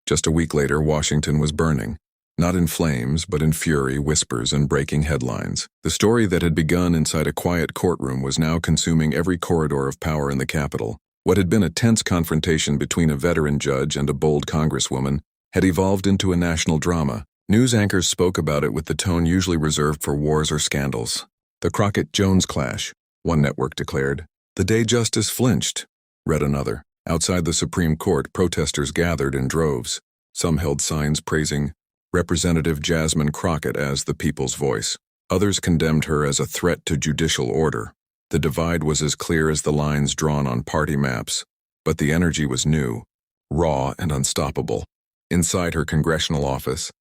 Just a week later, Washington was burning. Not in flames, but in fury, whispers, and breaking headlines. The story that had begun inside a quiet courtroom was now consuming every corridor of power in the Capitol. What had been a tense confrontation between a veteran judge and a bold congresswoman had evolved into a national drama. News anchors spoke about it with the tone usually reserved for wars or scandals. The Crockett-Jones clash, one network declared. The day justice flinched, read another. Outside the Supreme Court, protesters gathered in droves. Some held signs praising Representative Jasmine Crockett as the people's voice. Others condemned her as a threat to judicial order. The divide was as clear as the lines drawn on party maps, but the energy was new, raw, and unstoppable. Inside her congressional office,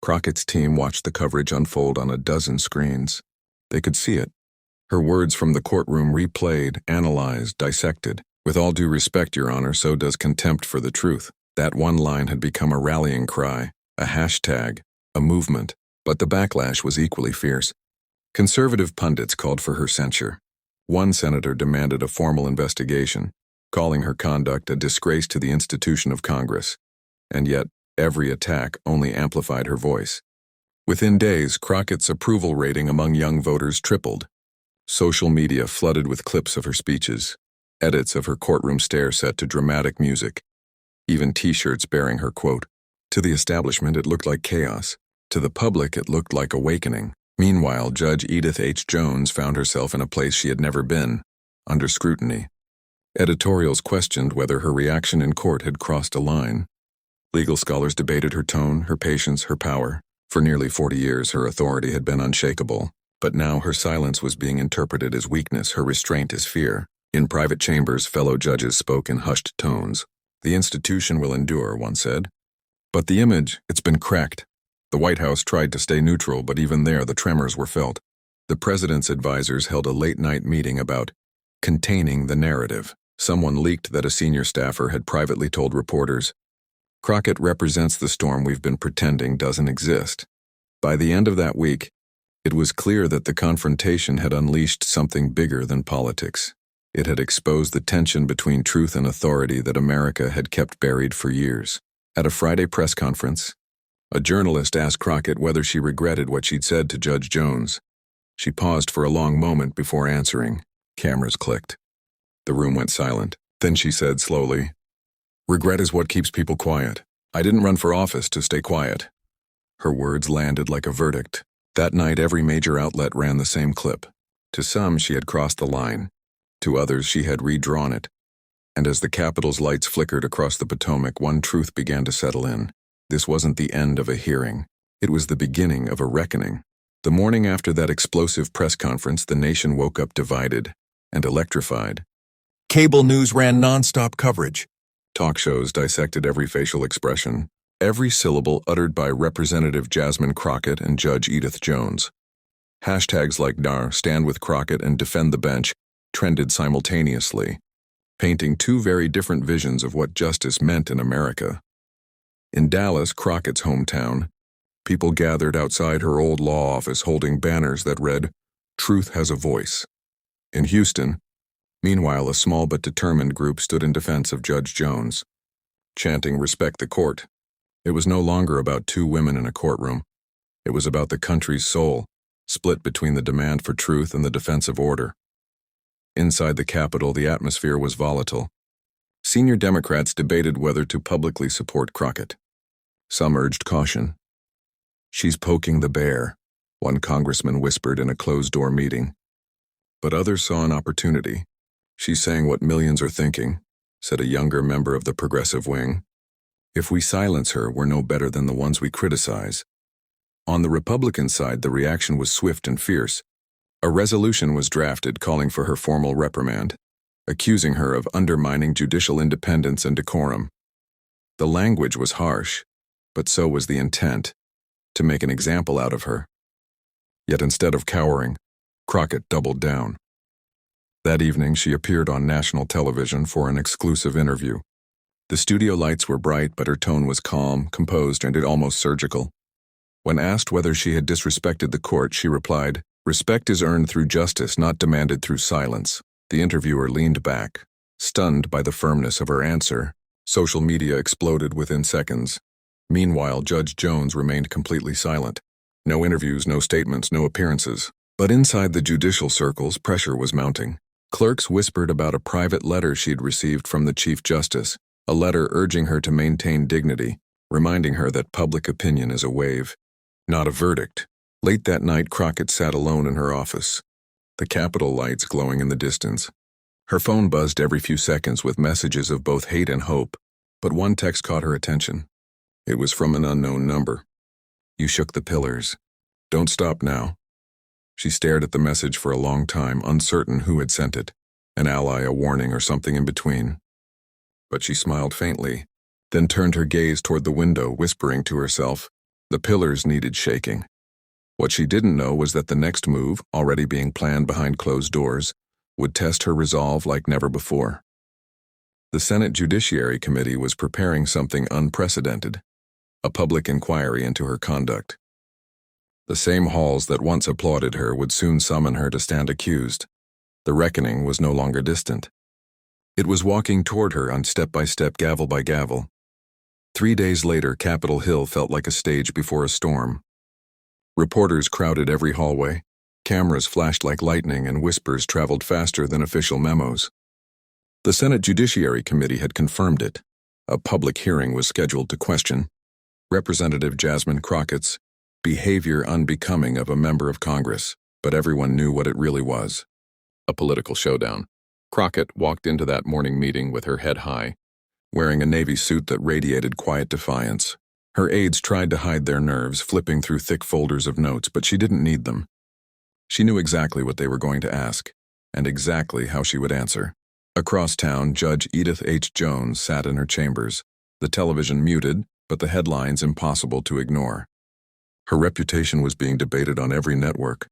Crockett's team watched the coverage unfold on a dozen screens. They could see it. Her words from the courtroom replayed, analyzed, dissected. With all due respect, Your Honor, so does contempt for the truth. That one line had become a rallying cry, a hashtag, a movement, but the backlash was equally fierce. Conservative pundits called for her censure. One senator demanded a formal investigation, calling her conduct a disgrace to the institution of Congress. And yet, every attack only amplified her voice. Within days, Crockett's approval rating among young voters tripled. Social media flooded with clips of her speeches, edits of her courtroom stare set to dramatic music, even T-shirts bearing her quote. To the establishment, it looked like chaos. To the public, it looked like awakening. Meanwhile, Judge Edith H. Jones found herself in a place she had never been, under scrutiny. Editorials questioned whether her reaction in court had crossed a line. Legal scholars debated her tone, her patience, her power. For nearly 40 years, her authority had been unshakable. But now her silence was being interpreted as weakness, her restraint as fear. In private chambers, fellow judges spoke in hushed tones. The institution will endure, one said. But the image, it's been cracked. The White House tried to stay neutral, but even there the tremors were felt. The president's advisors held a late-night meeting about containing the narrative. Someone leaked that a senior staffer had privately told reporters, Crockett represents the storm we've been pretending doesn't exist. By the end of that week, it was clear that the confrontation had unleashed something bigger than politics. It had exposed the tension between truth and authority that America had kept buried for years. At a Friday press conference, a journalist asked Crockett whether she regretted what she'd said to Judge Jones. She paused for a long moment before answering. Cameras clicked. The room went silent. Then she said slowly, Regret is what keeps people quiet. I didn't run for office to stay quiet. Her words landed like a verdict. That night, every major outlet ran the same clip. To some, she had crossed the line. To others, she had redrawn it. And as the Capitol's lights flickered across the Potomac, one truth began to settle in. This wasn't the end of a hearing. It was the beginning of a reckoning. The morning after that explosive press conference, the nation woke up divided and electrified. Cable news ran nonstop coverage. Talk shows dissected every facial expression, every syllable uttered by Representative Jasmine Crockett and Judge Edith Jones. Hashtags like NAR, Stand with Crockett, and Defend the Bench trended simultaneously, painting two very different visions of what justice meant in America. In Dallas, Crockett's hometown, people gathered outside her old law office holding banners that read, Truth has a voice. In Houston, meanwhile, a small but determined group stood in defense of Judge Jones, chanting, Respect the court. It was no longer about two women in a courtroom. It was about the country's soul, split between the demand for truth and the defense of order. Inside the Capitol, the atmosphere was volatile. Senior Democrats debated whether to publicly support Crockett. Some urged caution. She's poking the bear, one congressman whispered in a closed-door meeting. But others saw an opportunity. She's saying what millions are thinking, said a younger member of the progressive wing. If we silence her, we're no better than the ones we criticize. On the Republican side, the reaction was swift and fierce. A resolution was drafted calling for her formal reprimand, accusing her of undermining judicial independence and decorum. The language was harsh, but so was the intent, to make an example out of her. Yet instead of cowering, Crockett doubled down. That evening, she appeared on national television for an exclusive interview. The studio lights were bright, but her tone was calm, composed, and almost surgical. When asked whether she had disrespected the court, she replied, Respect is earned through justice, not demanded through silence. The interviewer leaned back, stunned by the firmness of her answer. Social media exploded within seconds. Meanwhile, Judge Jones remained completely silent. No interviews, no statements, no appearances. But inside the judicial circles, pressure was mounting. Clerks whispered about a private letter she'd received from the Chief Justice, a letter urging her to maintain dignity, reminding her that public opinion is a wave, not a verdict. Late that night, Crockett sat alone in her office, the Capitol lights glowing in the distance. Her phone buzzed every few seconds with messages of both hate and hope, but one text caught her attention. It was from an unknown number. "You shook the pillars. Don't stop now." She stared at the message for a long time, uncertain who had sent it, an ally, a warning, or something in between. But she smiled faintly, then turned her gaze toward the window, whispering to herself, the pillars needed shaking. What she didn't know was that the next move, already being planned behind closed doors, would test her resolve like never before. The Senate Judiciary Committee was preparing something unprecedented, a public inquiry into her conduct. The same halls that once applauded her would soon summon her to stand accused. The reckoning was no longer distant. It was walking toward her on step by step, gavel by gavel. 3 days later, Capitol Hill felt like a stage before a storm. Reporters crowded every hallway, cameras flashed like lightning, and whispers traveled faster than official memos. The Senate Judiciary Committee had confirmed it. A public hearing was scheduled to question Representative Jasmine Crockett's behavior unbecoming of a member of Congress, but everyone knew what it really was: a political showdown. Crockett walked into that morning meeting with her head high, wearing a navy suit that radiated quiet defiance. Her aides tried to hide their nerves, flipping through thick folders of notes, but she didn't need them. She knew exactly what they were going to ask, and exactly how she would answer. Across town, Judge Edith H. Jones sat in her chambers, the television muted, but the headlines impossible to ignore. Her reputation was being debated on every network.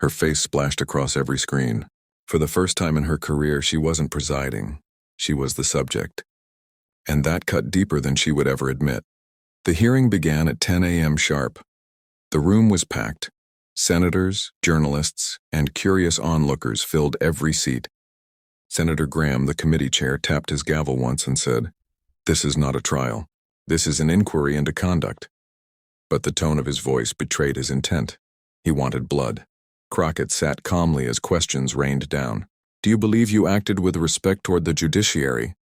Her face splashed across every screen. For the first time in her career, she wasn't presiding. She was the subject. And that cut deeper than she would ever admit. The hearing began at 10 a.m. sharp. The room was packed. Senators, journalists, and curious onlookers filled every seat. Senator Graham, the committee chair, tapped his gavel once and said, "This is not a trial. This is an inquiry into conduct." But the tone of his voice betrayed his intent. He wanted blood. Crockett sat calmly as questions rained down. "Do you believe you acted with respect toward the judiciary?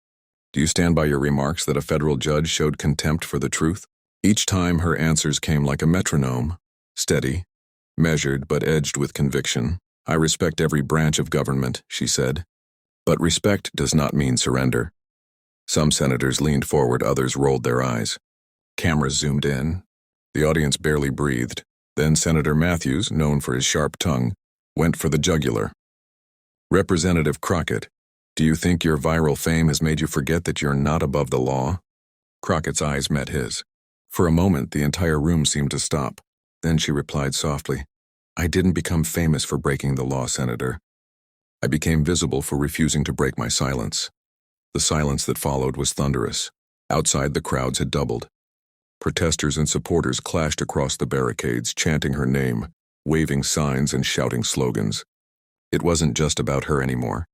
Do you stand by your remarks that a federal judge showed contempt for the truth?" Each time her answers came like a metronome, steady, measured but edged with conviction. "I respect every branch of government," she said. But respect does not mean surrender. Some senators leaned forward, others rolled their eyes. Cameras zoomed in. The audience barely breathed. Then Senator Matthews, known for his sharp tongue, went for the jugular. "Representative Crockett, do you think your viral fame has made you forget that you're not above the law?" Crockett's eyes met his. For a moment, the entire room seemed to stop. Then she replied softly, "I didn't become famous for breaking the law, Senator. I became visible for refusing to break my silence." The silence that followed was thunderous. Outside, the crowds had doubled. Protesters and supporters clashed across the barricades, chanting her name, waving signs and shouting slogans. It wasn't just about her anymore.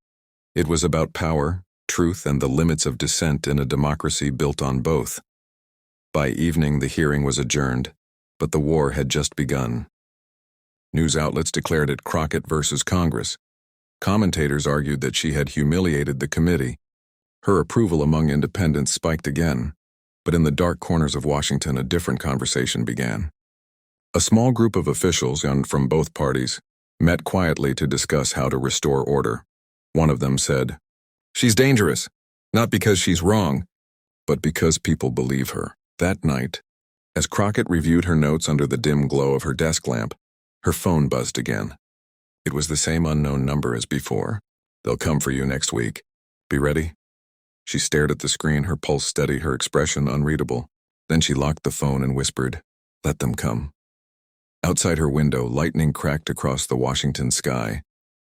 It was about power, truth, and the limits of dissent in a democracy built on both. By evening, the hearing was adjourned, but the war had just begun. News outlets declared it Crockett versus Congress. Commentators argued that she had humiliated the committee. Her approval among independents spiked again. But in the dark corners of Washington, a different conversation began. A small group of officials, and from both parties, met quietly to discuss how to restore order. One of them said, "She's dangerous, not because she's wrong, but because people believe her." That night, as Crockett reviewed her notes under the dim glow of her desk lamp, her phone buzzed again. It was the same unknown number as before. "They'll come for you next week. Be ready." She stared at the screen, her pulse steady, her expression unreadable. Then she locked the phone and whispered, "Let them come." Outside her window, lightning cracked across the Washington sky,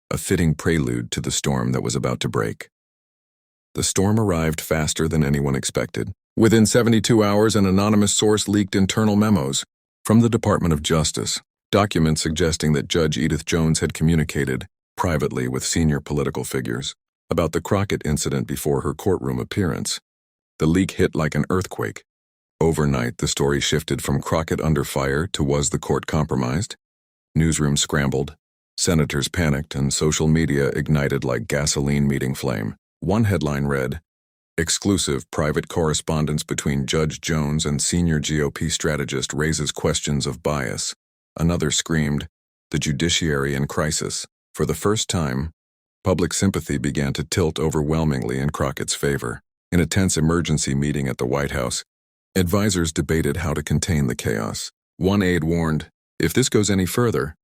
a fitting prelude to the storm that was about to break. The storm arrived faster than anyone expected. Within 72 hours, an anonymous source leaked internal memos from the Department of Justice, documents suggesting that Judge Edith Jones had communicated privately with senior political figures about the Crockett incident before her courtroom appearance. The leak hit like an earthquake. Overnight, the story shifted from Crockett under fire to was the court compromised? Newsrooms scrambled, senators panicked, and social media ignited like gasoline meeting flame. One headline read, "Exclusive private correspondence between Judge Jones and senior GOP strategist raises questions of bias." Another screamed, "The judiciary in crisis." For the first time, public sympathy began to tilt overwhelmingly in Crockett's favor. In a tense emergency meeting at the White House, advisors debated how to contain the chaos. One aide warned, "If this goes any further,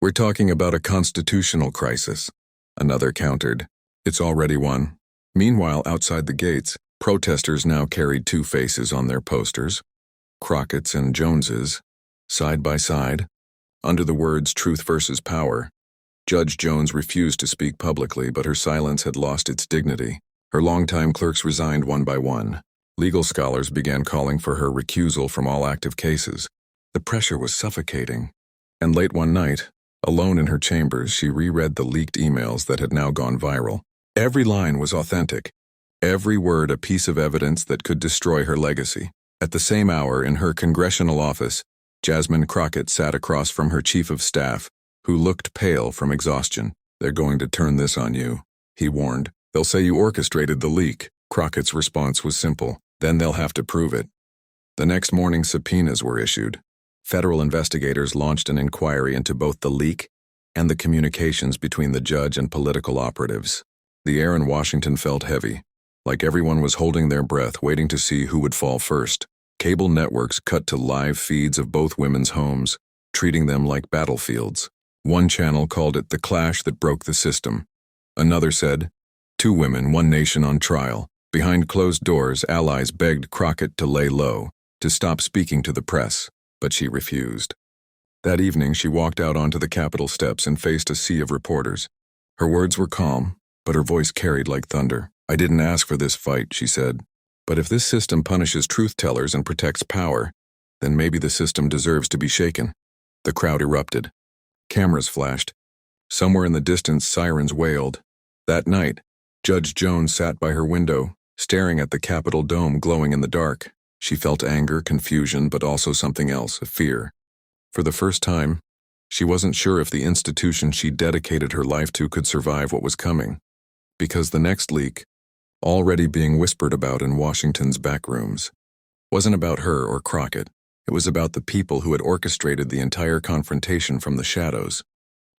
we're talking about a constitutional crisis." Another countered, "It's already one." Meanwhile, outside the gates, protesters now carried two faces on their posters, Crockett's and Jones's, side by side, under the words "Truth versus Power." Judge Jones refused to speak publicly, but her silence had lost its dignity. Her longtime clerks resigned one by one. Legal scholars began calling for her recusal from all active cases. The pressure was suffocating. And late one night, alone in her chambers, she reread the leaked emails that had now gone viral. Every line was authentic. Every word a piece of evidence that could destroy her legacy. At the same hour, in her congressional office, Jasmine Crockett sat across from her chief of staff, who looked pale from exhaustion. "They're going to turn this on you," he warned. "They'll say you orchestrated the leak." Crockett's response was simple. "Then they'll have to prove it." The next morning, subpoenas were issued. Federal investigators launched an inquiry into both the leak and the communications between the judge and political operatives. The air in Washington felt heavy, like everyone was holding their breath, waiting to see who would fall first. Cable networks cut to live feeds of both women's homes, treating them like battlefields. One channel called it the clash that broke the system. Another said, "Two women, one nation on trial." Behind closed doors, allies begged Crockett to lay low, to stop speaking to the press, but she refused. That evening, she walked out onto the Capitol steps and faced a sea of reporters. Her words were calm, but her voice carried like thunder. "I didn't ask for this fight," she said. "But if this system punishes truth-tellers and protects power, then maybe the system deserves to be shaken." The crowd erupted. Cameras flashed. Somewhere in the distance, sirens wailed. That night, Judge Jones sat by her window, staring at the Capitol dome glowing in the dark. She felt anger, confusion, but also something else, a fear. For the first time, she wasn't sure if the institution she dedicated her life to could survive what was coming. Because the next leak, already being whispered about in Washington's backrooms, wasn't about her or Crockett. It was about the people who had orchestrated the entire confrontation from the shadows.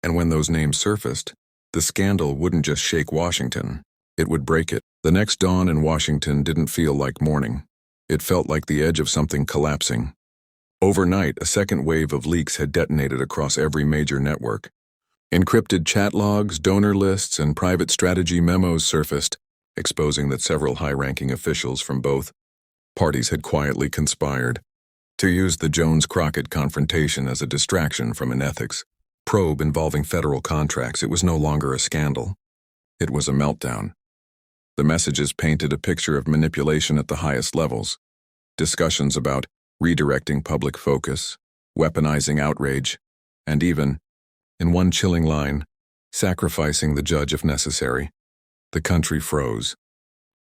And when those names surfaced, the scandal wouldn't just shake Washington, it would break it. The next dawn in Washington didn't feel like morning. It felt like the edge of something collapsing. Overnight, a second wave of leaks had detonated across every major network. Encrypted chat logs, donor lists, and private strategy memos surfaced, exposing that several high-ranking officials from both parties had quietly conspired to use the Jones-Crockett confrontation as a distraction from an ethics probe involving federal contracts. It was no longer a scandal. It was a meltdown. The messages painted a picture of manipulation at the highest levels. Discussions about redirecting public focus, weaponizing outrage, and even, in one chilling line, sacrificing the judge if necessary. The country froze.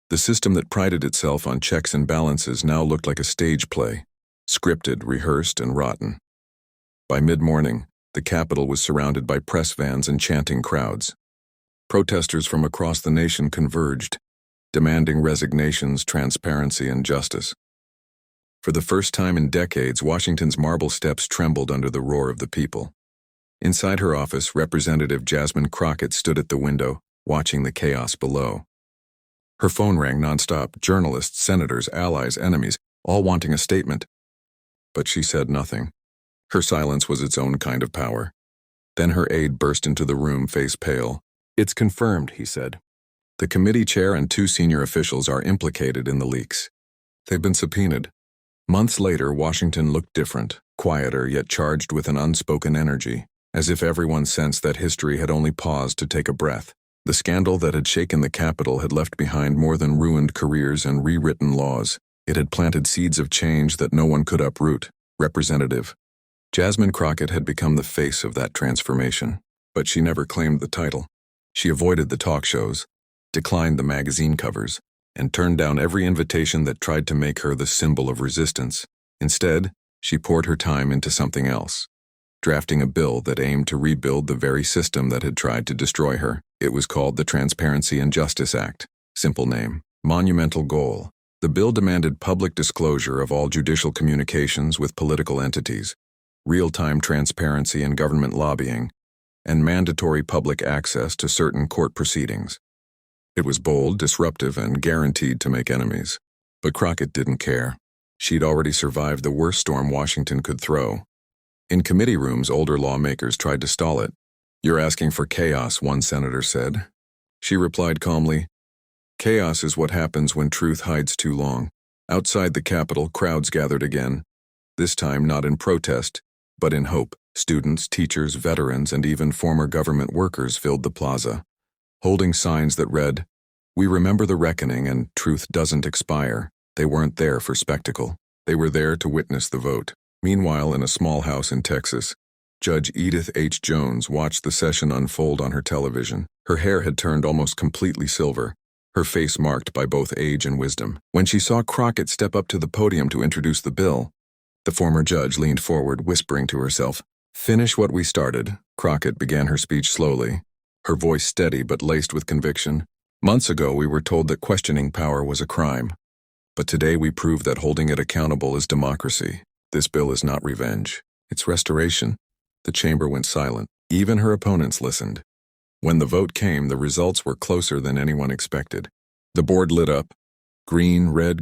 The system that prided itself on checks and balances now looked like a stage play, scripted, rehearsed, and rotten. By mid-morning, the Capitol was surrounded by press vans and chanting crowds. Protesters from across the nation converged, demanding resignations, transparency, and justice. For the first time in decades, Washington's marble steps trembled under the roar of the people. Inside her office, Representative Jasmine Crockett stood at the window, watching the chaos below. Her phone rang nonstop, journalists, senators, allies, enemies, all wanting a statement. But she said nothing. Her silence was its own kind of power. Then her aide burst into the room, face pale. "It's confirmed," he said. "The committee chair and two senior officials are implicated in the leaks. They've been subpoenaed." Months later, Washington looked different, quieter yet charged with an unspoken energy, as if everyone sensed that history had only paused to take a breath. The scandal that had shaken the Capitol had left behind more than ruined careers and rewritten laws. It had planted seeds of change that no one could uproot. Representative Jasmine Crockett had become the face of that transformation, but she never claimed the title. She avoided the talk shows, declined the magazine covers, and turned down every invitation that tried to make her the symbol of resistance. Instead, she poured her time into something else, drafting a bill that aimed to rebuild the very system that had tried to destroy her. It was called the Transparency and Justice Act. Simple name, monumental goal. The bill demanded public disclosure of all judicial communications with political entities, real-time transparency in government lobbying, and mandatory public access to certain court proceedings. It was bold, disruptive, and guaranteed to make enemies. But Crockett didn't care. She'd already survived the worst storm Washington could throw. In committee rooms, older lawmakers tried to stall it. "You're asking for chaos," one senator said. She replied calmly, "Chaos is what happens when truth hides too long." Outside the Capitol, crowds gathered again, this time not in protest, but in hope. Students, teachers, veterans, and even former government workers filled the plaza, holding signs that read, "We remember the reckoning and truth doesn't expire." They weren't there for spectacle. They were there to witness the vote. Meanwhile, in a small house in Texas, Judge Edith H. Jones watched the session unfold on her television. Her hair had turned almost completely silver, her face marked by both age and wisdom. When she saw Crockett step up to the podium to introduce the bill, the former judge leaned forward, whispering to herself, "Finish what we started." Crockett began her speech slowly, her voice steady but laced with conviction. "Months ago, we were told that questioning power was a crime. But today we prove that holding it accountable is democracy. This bill is not revenge. It's restoration." The chamber went silent. Even her opponents listened. When the vote came, the results were closer than anyone expected. The board lit up. Green, red,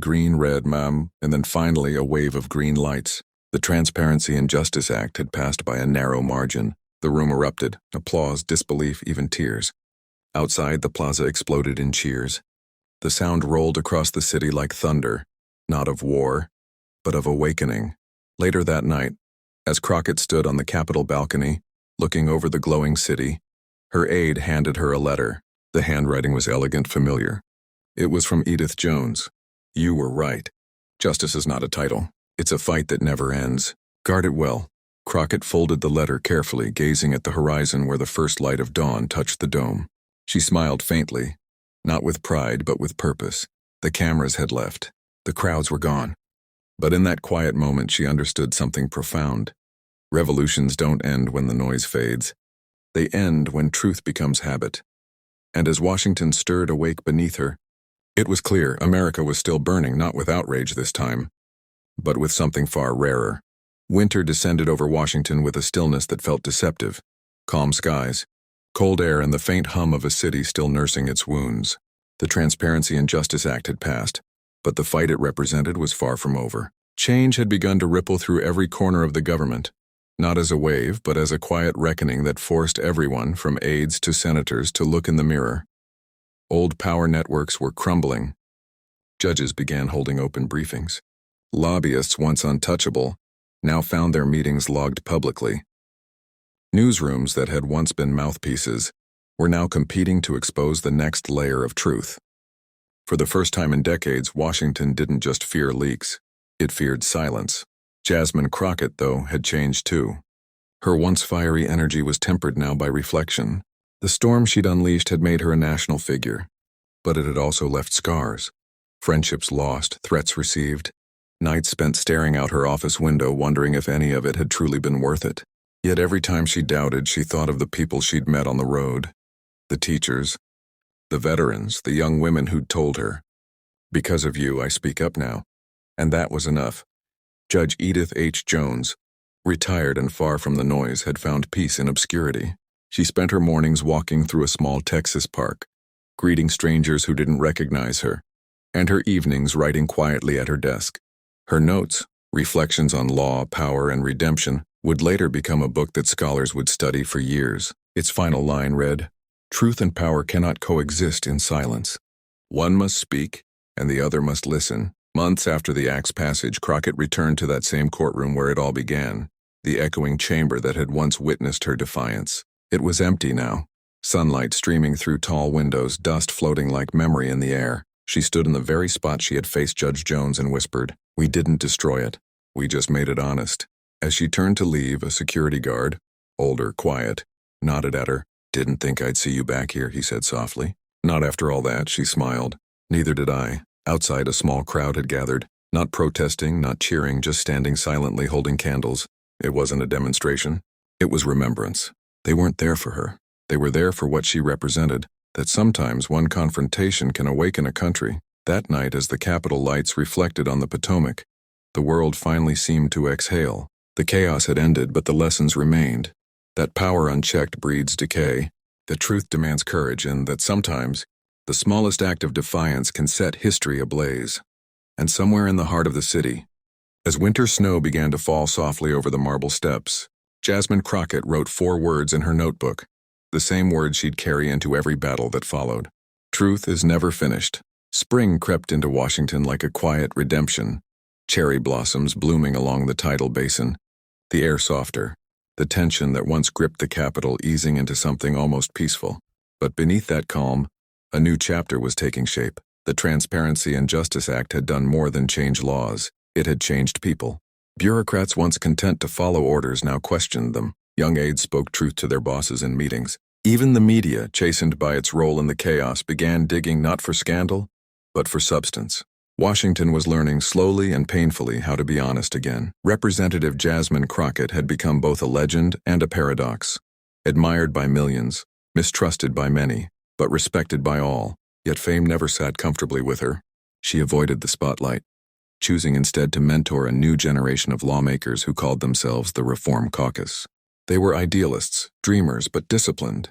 ma'am, and then finally a wave of green lights. The Transparency and Justice Act had passed by a narrow margin. The room erupted. Applause, disbelief, even tears. Outside, the plaza exploded in cheers. The sound rolled across the city like thunder, not of war, but of awakening. Later that night, as Crockett stood on the Capitol balcony, looking over the glowing city, her aide handed her a letter. The handwriting was elegant, familiar. It was from Edith Jones. "You were right. Justice is not a title. It's a fight that never ends. Guard it well." Crockett folded the letter carefully, gazing at the horizon where the first light of dawn touched the dome. She smiled faintly, not with pride but with purpose. The cameras had left. The crowds were gone. But in that quiet moment she understood something profound. Revolutions don't end when the noise fades. They end when truth becomes habit. And as Washington stirred awake beneath her, it was clear America was still burning, not with outrage this time, but with something far rarer. Winter descended over Washington with a stillness that felt deceptive. Calm skies, cold air, and the faint hum of a city still nursing its wounds. The Transparency and Justice Act had passed, but the fight it represented was far from over. Change had begun to ripple through every corner of the government, not as a wave, but as a quiet reckoning that forced everyone, from aides to senators, to look in the mirror. Old power networks were crumbling. Judges began holding open briefings. Lobbyists, once untouchable, now found their meetings logged publicly. Newsrooms that had once been mouthpieces were now competing to expose the next layer of truth. For the first time in decades, Washington didn't just fear leaks, it feared silence. Jasmine Crockett, though, had changed too. Her once fiery energy was tempered now by reflection. The storm she'd unleashed had made her a national figure, but it had also left scars. Friendships lost, threats received, nights spent staring out her office window wondering if any of it had truly been worth it. Yet every time she doubted, she thought of the people she'd met on the road. The teachers, the veterans, the young women who'd told her, "Because of you, I speak up now." And that was enough. Judge Edith H. Jones, retired and far from the noise, had found peace in obscurity. She spent her mornings walking through a small Texas park, greeting strangers who didn't recognize her, and her evenings writing quietly at her desk. Her notes, reflections on law, power, and redemption, would later become a book that scholars would study for years. Its final line read, "Truth and power cannot coexist in silence. One must speak, and the other must listen." Months after the Act's passage, Crockett returned to that same courtroom where it all began, the echoing chamber that had once witnessed her defiance. It was empty now, sunlight streaming through tall windows, dust floating like memory in the air. She stood in the very spot she had faced Judge Jones and whispered, "We didn't destroy it. We just made it honest." As she turned to leave, a security guard, older, quiet, nodded at her. "Didn't think I'd see you back here," he said softly. "Not after all that," she smiled. Neither did I. Outside, a small crowd had gathered, not protesting, not cheering, just standing silently holding candles. It wasn't a demonstration. It was remembrance. They weren't there for her. They were there for what she represented, that sometimes one confrontation can awaken a country. That night, as the Capitol lights reflected on the Potomac, the world finally seemed to exhale. The chaos had ended, but the lessons remained. That power unchecked breeds decay, that truth demands courage, and that sometimes the smallest act of defiance can set history ablaze. And somewhere in the heart of the city, as winter snow began to fall softly over the marble steps, Jasmine Crockett wrote 4 words in her notebook, the same words she'd carry into every battle that followed. Truth is never finished. Spring crept into Washington like a quiet redemption, cherry blossoms blooming along the tidal basin, the air softer, the tension that once gripped the Capitol easing into something almost peaceful. But beneath that calm, a new chapter was taking shape. The Transparency and Justice Act had done more than change laws. It had changed people. Bureaucrats once content to follow orders now questioned them. Young aides spoke truth to their bosses in meetings. Even the media, chastened by its role in the chaos, began digging not for scandal, but for substance. Washington was learning slowly and painfully how to be honest again. Representative Jasmine Crockett had become both a legend and a paradox. Admired by millions, mistrusted by many, but respected by all. Yet fame never sat comfortably with her. She avoided the spotlight, choosing instead to mentor a new generation of lawmakers who called themselves the Reform Caucus. They were idealists, dreamers, but disciplined.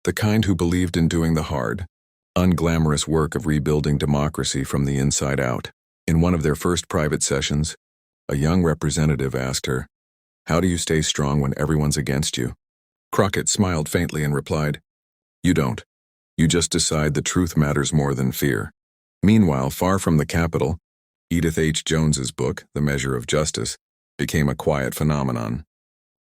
The kind who believed in doing the hard, unglamorous work of rebuilding democracy from the inside out. In one of their first private sessions, a young representative asked her, "How do you stay strong when everyone's against you?" Crockett smiled faintly and replied, "You don't. You just decide the truth matters more than fear." Meanwhile, far from the Capitol, Edith H. Jones's book, The Measure of Justice, became a quiet phenomenon.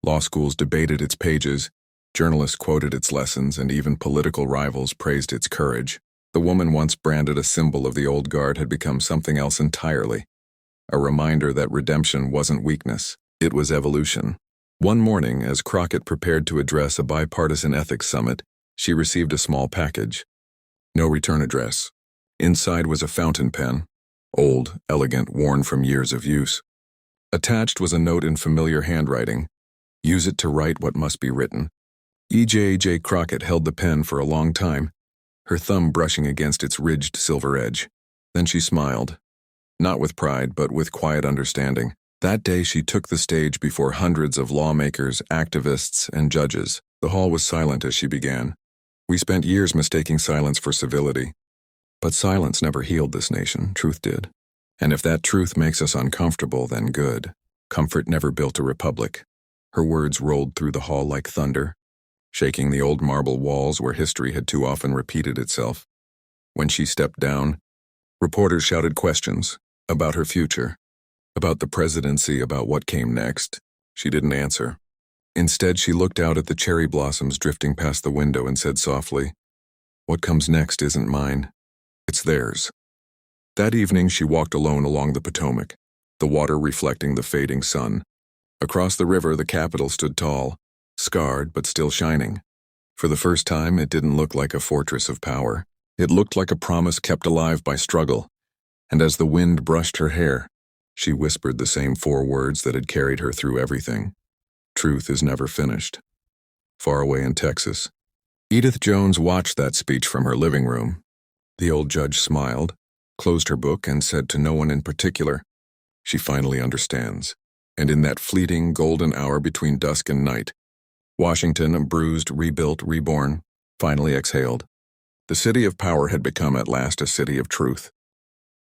Law schools debated its pages, journalists quoted its lessons, and even political rivals praised its courage. The woman once branded a symbol of the old guard had become something else entirely, a reminder that redemption wasn't weakness, it was evolution. One morning, as Crockett prepared to address a bipartisan ethics summit, she received a small package. No return address. Inside was a fountain pen, old, elegant, worn from years of use. Attached was a note in familiar handwriting. "Use it to write what must be written." E.J. Crockett held the pen for a long time, her thumb brushing against its ridged silver edge. Then she smiled, not with pride, but with quiet understanding. That day she took the stage before hundreds of lawmakers, activists, and judges. The hall was silent as she began. "We spent years mistaking silence for civility. But silence never healed this nation, truth did. And if that truth makes us uncomfortable, then good. Comfort never built a republic." Her words rolled through the hall like thunder, shaking the old marble walls where history had too often repeated itself. When she stepped down, reporters shouted questions about her future, about the presidency, about what came next. She didn't answer. Instead, she looked out at the cherry blossoms drifting past the window and said softly, "What comes next isn't mine. It's theirs." That evening, she walked alone along the Potomac, the water reflecting the fading sun. Across the river, the Capitol stood tall, scarred but still shining. For the first time, it didn't look like a fortress of power. It looked like a promise kept alive by struggle. And as the wind brushed her hair, she whispered the same 4 words that had carried her through everything. Truth is never finished. Far away in Texas, Edith Jones watched that speech from her living room. The old judge smiled, closed her book, and said to no one in particular, "She finally understands." And in that fleeting, golden hour between dusk and night, Washington, bruised, rebuilt, reborn, finally exhaled. The city of power had become at last a city of truth.